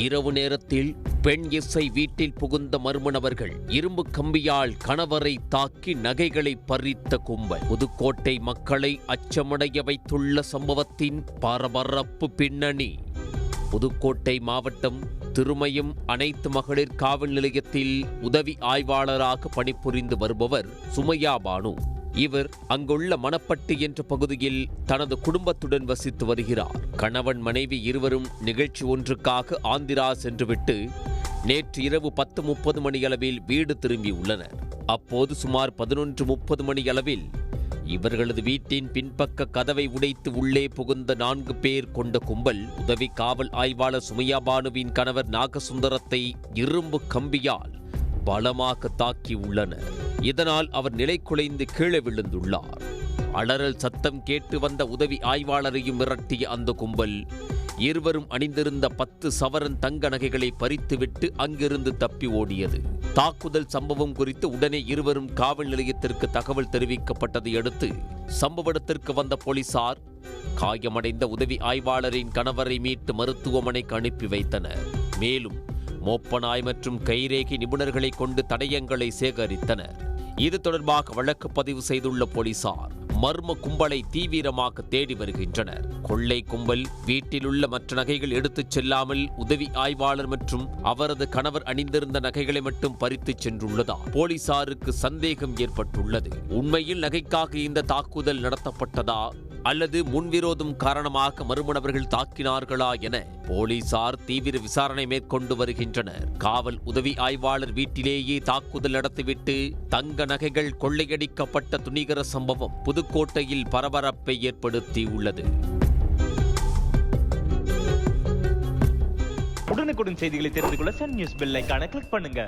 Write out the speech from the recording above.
இரவு நேரத்தில் பெண் எஸ்ஐ வீட்டில் புகுந்த மர்ம நபர்கள் இரும்பு கம்பியால் கணவரை தாக்கி நகைகளை பறித்த கும்பல். புதுக்கோட்டை மக்களை அச்சமடைய வைத்துள்ள சம்பவத்தின் பரபரப்பு பின்னணி. புதுக்கோட்டை மாவட்டம் திருமயம் அனைத்து மகளிர் காவல் நிலையத்தில் உதவி ஆய்வாளராக பணிபுரிந்து வருபவர் சுமையா பானு. இவர் அங்குள்ள மணப்பட்டி என்ற பகுதியில் தனது குடும்பத்துடன் வசித்து வருகிறார். கணவன் மனைவி இருவரும் நிகழ்ச்சி ஒன்றுக்காக ஆந்திரா சென்றுவிட்டு நேற்று இரவு 10:30 மணியளவில் வீடு திரும்பியுள்ளனர். அப்போது சுமார் 11:30 மணியளவில் இவர்களது வீட்டின் பின்பக்க கதவை உடைத்து உள்ளே புகுந்த 4 பேர் கொண்ட கும்பல் உதவி காவல் ஆய்வாளர் சுமையா பானுவின் கணவர் நாகசுந்தரத்தை இரும்பு கம்பியால் பலமாக தாக்கியுள்ளனர். இதனால் அவர் நிலை குலைந்து கீழே விழுந்துள்ளார். அலறல் சத்தம் கேட்டு வந்த உதவி ஆய்வாளரையும் மிரட்டிய அந்த கும்பல் இருவரும் அணிந்திருந்த 10 சவரன் தங்க நகைகளை பறித்துவிட்டு அங்கிருந்து தப்பி ஓடியது. தாக்குதல் சம்பவம் குறித்து உடனே இருவரும் காவல் நிலையத்திற்கு தகவல் தெரிவிக்கப்பட்டதை அடுத்து சம்பவ இடத்திற்கு வந்த போலீசார் காயமடைந்த உதவி ஆய்வாளரின் கணவரை மீட்டு மருத்துவமனைக்கு அனுப்பி வைத்தனர். மேலும் மோப்பநாய் மற்றும் கைரேகை நிபுணர்களை கொண்டு தடயங்களை சேகரித்தனர். இது தொடர்பாக வழக்கு பதிவு செய்துள்ள போலீசார் மர்ம கும்பலை தீவிரமாக தேடி வருகின்றனர். கொள்ளை கும்பல் வீட்டிலுள்ள மற்ற நகைகள் எடுத்துச் செல்லாமல் உதவி ஆய்வாளர் மற்றும் அவரது கணவர் அணிந்திருந்த நகைகளை மட்டும் பறித்துச் சென்றுள்ளதால் போலீசாருக்கு சந்தேகம் ஏற்பட்டுள்ளது. உண்மையில் நகைக்காக இந்த தாக்குதல் நடத்தப்பட்டதா அல்லது முன்விரோதம் காரணமாக மர்ம நபர்கள் தாக்கினார்களா என போலீசார் தீவிர விசாரணை மேற்கொண்டு வருகின்றனர். காவல் உதவி ஆய்வாளர் வீட்டிலேயே தாக்குதல் நடத்திவிட்டு தங்க நகைகள் கொள்ளையடிக்கப்பட்ட துணிகர சம்பவம் புதுக்கோட்டையில் பரபரப்பை ஏற்படுத்தியுள்ளது. உடனுக்குடன் செய்திகளை தெரிந்து கொள்ள சன் நியூஸ் பெல் ஐகானை கிளிக் பண்ணுங்க.